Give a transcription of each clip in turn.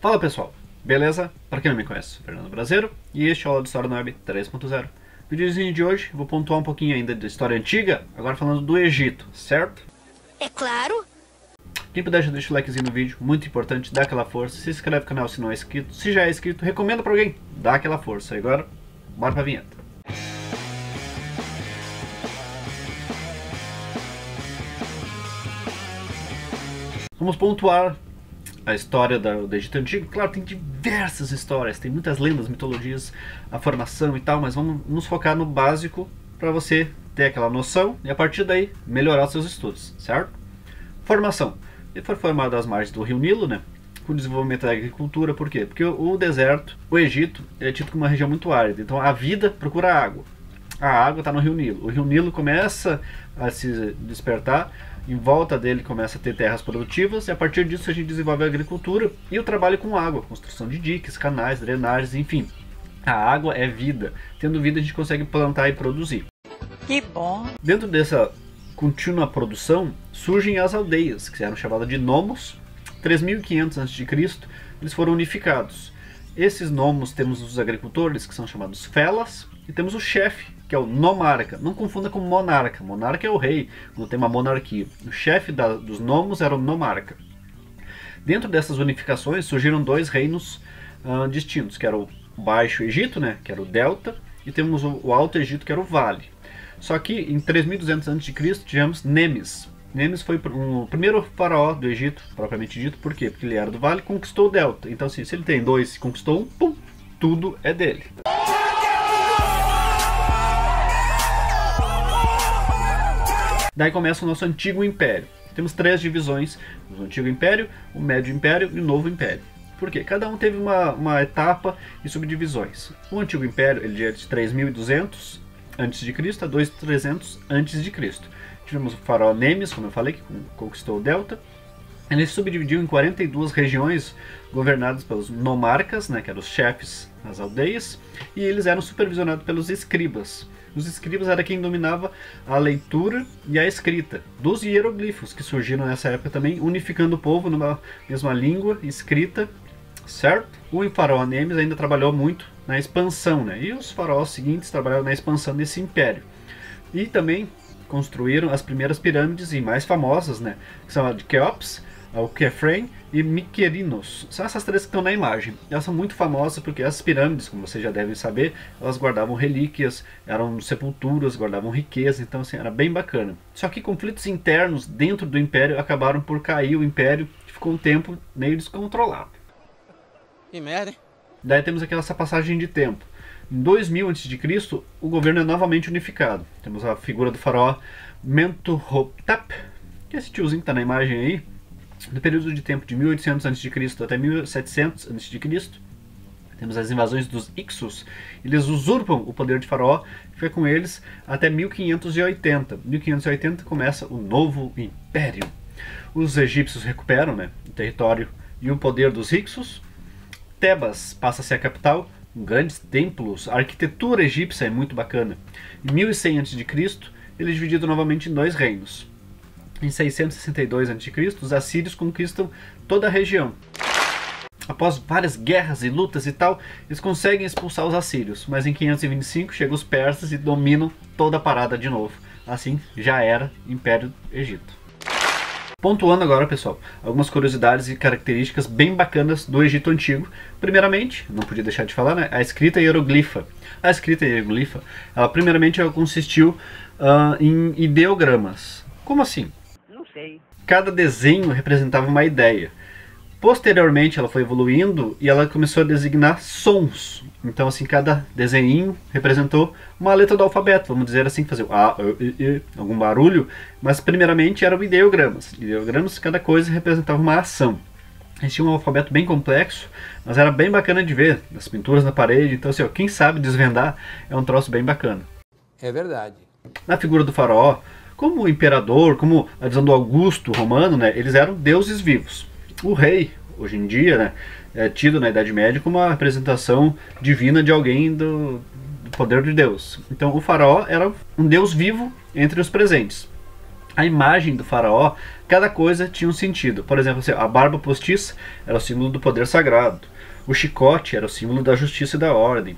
Fala pessoal, beleza? Para quem não me conhece, sou Fernando Brasileiro e este é o Aula de História na Web 3.0. No videozinho de hoje vou pontuar um pouquinho ainda de história antiga, agora falando do Egito, certo? É claro. Quem puder já deixa o likezinho no vídeo, muito importante, dá aquela força, se inscreve no canal se não é inscrito, se já é inscrito, recomenda para alguém, dá aquela força. E agora, bora pra vinheta. Vamos pontuar a história do Egito Antigo. Claro, tem diversas histórias, tem muitas lendas, mitologias, a formação e tal, mas vamos nos focar no básico para você ter aquela noção e a partir daí melhorar os seus estudos, certo? Formação. Ele foi formado às margens do Rio Nilo, né? Com o desenvolvimento da agricultura, por quê? Porque o deserto, o Egito, é tido como uma região muito árida, então a vida procura água. A água está no Rio Nilo. O Rio Nilo começa a se despertar, em volta dele começa a ter terras produtivas e a partir disso a gente desenvolve a agricultura e o trabalho com água, construção de diques, canais, drenagens, enfim. A água é vida. Tendo vida a gente consegue plantar e produzir. Que bom! Dentro dessa contínua produção surgem as aldeias, que eram chamadas de nomos. 3500 a.C. eles foram unificados. Esses nomos temos os agricultores, que são chamados felas, e temos o chefe, que é o nomarca. Não confunda com monarca. Monarca é o rei, quando tem uma monarquia. O chefe dos nomos era o nomarca. Dentro dessas unificações surgiram dois reinos distintos, que era o Baixo Egito, né, que era o delta, e temos o Alto Egito, que era o vale. Só que em 3200 a.C. tivemos Nemes. Nemes foi o primeiro faraó do Egito, propriamente dito. Por quê? Porque ele era do vale e conquistou o delta. Então assim, se ele tem dois e conquistou um, pum, tudo é dele. Daí começa o nosso antigo império. Temos três divisões: o antigo império, o médio império e o novo império. Por quê? Cada um teve uma etapa e subdivisões. O antigo império ele é de 3200 a.C. a 2300 a.C. Tivemos o faraó Nemes, como eu falei, que conquistou o delta. Ele se subdividiu em 42 regiões governadas pelos nomarcas, né, que eram os chefes das aldeias, e eles eram supervisionados pelos escribas. Os escribas era quem dominava a leitura e a escrita dos hieroglifos, que surgiram nessa época também, unificando o povo numa mesma língua, escrita, certo? O faraó Nemes ainda trabalhou muito na expansão, né? E os faraós seguintes trabalharam na expansão desse império. E também construíram as primeiras pirâmides e mais famosas, né? Que são a de Quéops, o Khafre e Mycerinos. São essas três que estão na imagem. Elas são muito famosas porque essas pirâmides, como vocês já devem saber, elas guardavam relíquias, eram sepulturas, guardavam riqueza, então assim, era bem bacana. Só que conflitos internos dentro do império acabaram por cair o império, que ficou um tempo meio descontrolado. Que merda, hein? Daí temos essa passagem de tempo. Em 2000 a.C., o governo é novamente unificado. Temos a figura do faraó Mentuhotep, que é esse tiozinho que está na imagem aí. No período de tempo de 1800 a.C. até 1700 a.C., temos as invasões dos Hyksos. Eles usurpam o poder de faraó, fica com eles até 1580. 1580 começa o novo império. Os egípcios recuperam, né, o território e o poder dos Hyksos. Tebas passa a ser a capital, com grandes templos, a arquitetura egípcia é muito bacana. Em 1100 a.C., ele é dividido novamente em dois reinos. Em 662 a.C., os assírios conquistam toda a região. Após várias guerras e lutas e tal, eles conseguem expulsar os assírios, mas em 525 chegam os persas e dominam toda a parada de novo. Assim, já era Império Egito. Pontuando agora, pessoal, algumas curiosidades e características bem bacanas do Egito Antigo. Primeiramente, não podia deixar de falar, né, a escrita hieroglifa. A escrita hieroglifa, ela primeiramente consistiu em ideogramas. Como assim? Não sei. Cada desenho representava uma ideia. Posteriormente ela foi evoluindo e ela começou a designar sons. Então assim, cada desenho representou uma letra do alfabeto, vamos dizer assim, fazer A, E, algum barulho. Mas primeiramente eram ideogramas. Ideogramas, cada coisa representava uma ação. Eles tinham um alfabeto bem complexo, mas era bem bacana de ver, as pinturas na parede. Então assim, ó, quem sabe desvendar é um troço bem bacana. É verdade. Na figura do faraó, como o imperador, como a visão do Augusto romano, né, eles eram deuses vivos. O rei, hoje em dia, né, é tido na Idade Média como uma representação divina de alguém do poder de Deus. Então o faraó era um deus vivo entre os presentes. a imagem do faraó, cada coisa tinha um sentido. Por exemplo, assim, a barba postiça era o símbolo do poder sagrado. O chicote era o símbolo da justiça e da ordem.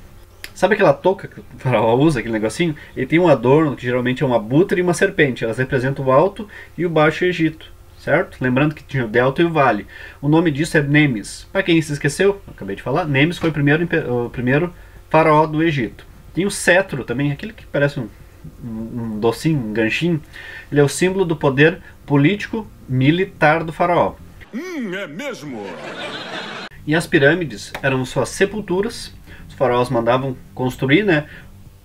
Sabe aquela touca que o faraó usa, aquele negocinho? Ele tem um adorno que geralmente é um abutre e uma serpente. Elas representam o Alto e o Baixo Egito, certo? Lembrando que tinha o Delta e o Vale. O nome disso é Nemes. Para quem se esqueceu, eu acabei de falar, Nemes foi o primeiro faraó do Egito. Tem o cetro também, aquele que parece um docinho, um ganchinho. Ele é o símbolo do poder político militar do faraó. É mesmo? E as pirâmides eram suas sepulturas. Os faraós mandavam construir, né,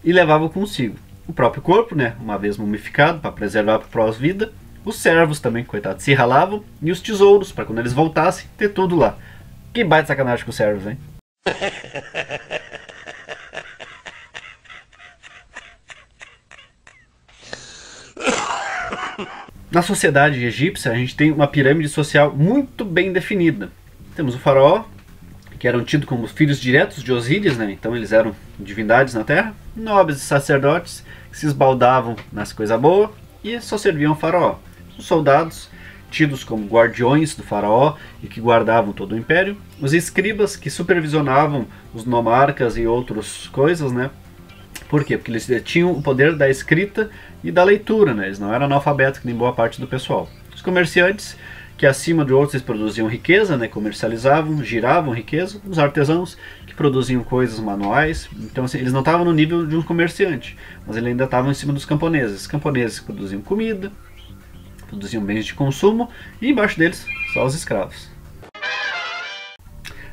e levavam consigo o próprio corpo, né, uma vez mumificado, para preservar para a pós-vida. Os servos também, coitados, se ralavam. E os tesouros, para quando eles voltassem, ter tudo lá. Que baita sacanagem com os servos, hein? Na sociedade egípcia, a gente tem uma pirâmide social muito bem definida. Temos o faraó, que eram tidos como filhos diretos de Osíris, né? Então eles eram divindades na terra. Nobres e sacerdotes que se esbaldavam nas coisas boas e só serviam ao faraó. Os soldados, tidos como guardiões do faraó e que guardavam todo o império. Os escribas, que supervisionavam os nomarcas e outras coisas, né? Por quê? Porque eles tinham o poder da escrita e da leitura, né? Eles não eram analfabetos, que nem boa parte do pessoal. Os comerciantes, que acima de outros eles produziam riqueza, né? Comercializavam, giravam riqueza. Os artesãos, que produziam coisas manuais. Então assim, eles não estavam no nível de um comerciante, mas eles ainda estavam em cima dos camponeses. Os camponeses que produziam comida, produziam bens de consumo, e embaixo deles só os escravos.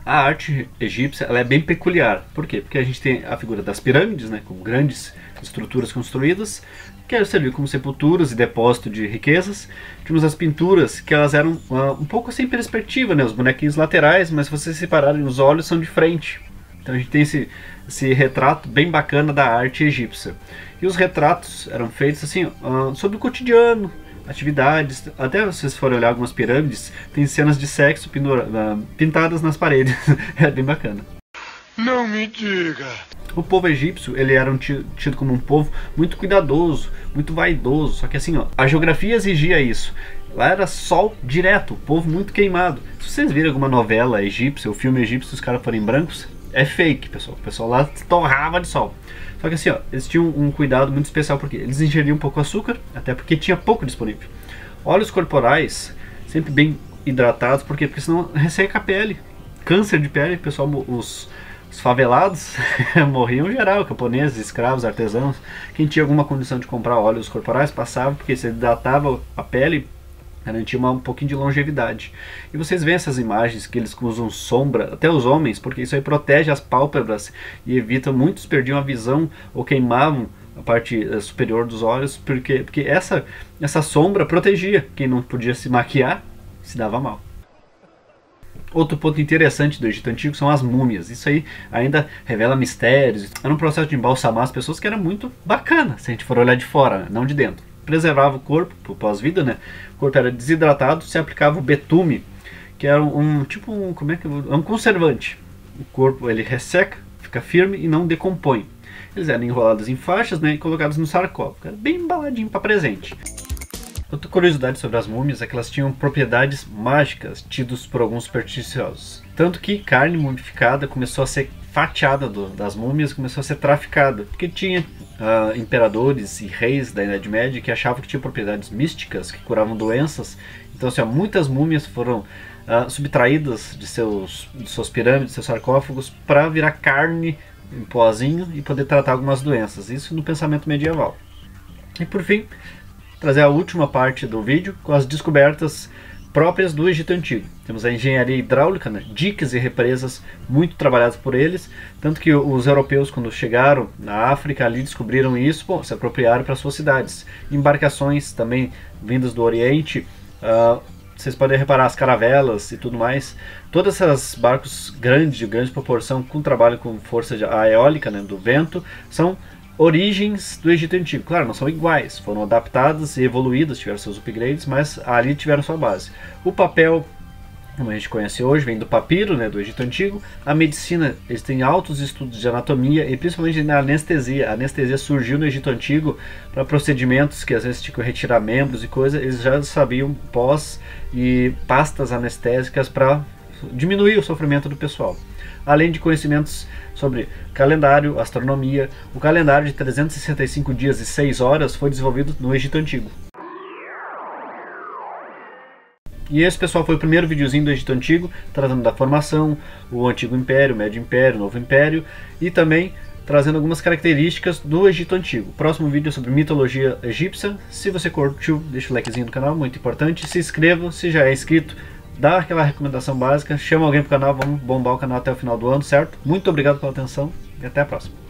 A arte egípcia ela é bem peculiar. Por quê? Porque a gente tem a figura das pirâmides, né, com grandes estruturas construídas, que serviam como sepulturas e depósito de riquezas. Tínhamos as pinturas, que elas eram um pouco sem perspectiva, né, os bonequinhos laterais, mas se vocês separarem os olhos são de frente. Então a gente tem esse retrato bem bacana da arte egípcia. E os retratos eram feitos assim, sobre o cotidiano, atividades. Até se vocês forem olhar algumas pirâmides, tem cenas de sexo pintadas nas paredes. É bem bacana. Não me diga. O povo egípcio, ele era tido como um povo muito cuidadoso, muito vaidoso. Só que assim, ó, a geografia exigia isso. Lá era sol direto, o povo muito queimado. Se vocês virem alguma novela egípcia, ou filme egípcio, os caras forem brancos, é fake, pessoal. O pessoal lá torrava de sol. Só que assim, ó, eles tinham um cuidado muito especial, porque eles ingeriam pouco açúcar, até porque tinha pouco disponível. Óleos corporais, sempre bem hidratados, por quê? Porque senão resseca a pele. Câncer de pele, pessoal, os favelados morriam geral, camponeses, escravos, artesãos. Quem tinha alguma condição de comprar óleos corporais passava, porque se hidratava a pele, garantia um pouquinho de longevidade. E vocês veem essas imagens que eles usam sombra, até os homens, porque isso aí protege as pálpebras e evita, muitos perdiam a visão ou queimavam a parte superior dos olhos, porque essa sombra protegia. Quem não podia se maquiar se dava mal. Outro ponto interessante do Egito Antigo são as múmias. Isso aí ainda revela mistérios. Era um processo de embalsamar as pessoas que era muito bacana, se a gente for olhar de fora, não de dentro. Preservava o corpo para pós-vida, né? O corpo era desidratado, se aplicava o betume, que era um conservante. O corpo ele resseca, fica firme e não decompõe. Eles eram enrolados em faixas, né, e colocados no sarcófago. Era bem embaladinho para presente. Outra curiosidade sobre as múmias é que elas tinham propriedades mágicas tidas por alguns supersticiosos. Tanto que carne mumificada começou a ser fatiada das múmias, começou a ser traficada, porque tinha imperadores e reis da Idade Média que achavam que tinham propriedades místicas, que curavam doenças. Então assim, muitas múmias foram subtraídas de suas pirâmides, de seus sarcófagos, para virar carne em pozinho e poder tratar algumas doenças. Isso no pensamento medieval. E por fim, trazer a última parte do vídeo com as descobertas próprias do Egito Antigo. Temos a engenharia hidráulica, né? Diques e represas muito trabalhadas por eles, tanto que os europeus, quando chegaram na África, ali descobriram isso, se apropriaram para suas cidades. Embarcações também vindas do Oriente, vocês podem reparar as caravelas e tudo mais. Todos esses barcos grandes, de grande proporção, com trabalho com força eólica, né, do vento, são origens do Egito Antigo. Claro, não são iguais, foram adaptadas e evoluídas, tiveram seus upgrades, mas ali tiveram sua base. O papel como a gente conhece hoje, vem do papiro, né, do Egito Antigo. A medicina, eles têm altos estudos de anatomia e principalmente na anestesia. A anestesia surgiu no Egito Antigo para procedimentos que às vezes tinham que retirar membros e coisa. Eles já sabiam pós e pastas anestésicas para diminuir o sofrimento do pessoal. Além de conhecimentos sobre calendário, astronomia. O calendário de 365 dias e 6 horas foi desenvolvido no Egito Antigo. E esse, pessoal, foi o primeiro videozinho do Egito Antigo, trazendo da formação, o Antigo Império, o Médio Império, o Novo Império, e também trazendo algumas características do Egito Antigo. O próximo vídeo é sobre mitologia egípcia. Se você curtiu, deixa o likezinho no canal, muito importante. Se inscreva, se já é inscrito, dá aquela recomendação básica, chama alguém pro canal, vamos bombar o canal até o final do ano, certo? Muito obrigado pela atenção e até a próxima.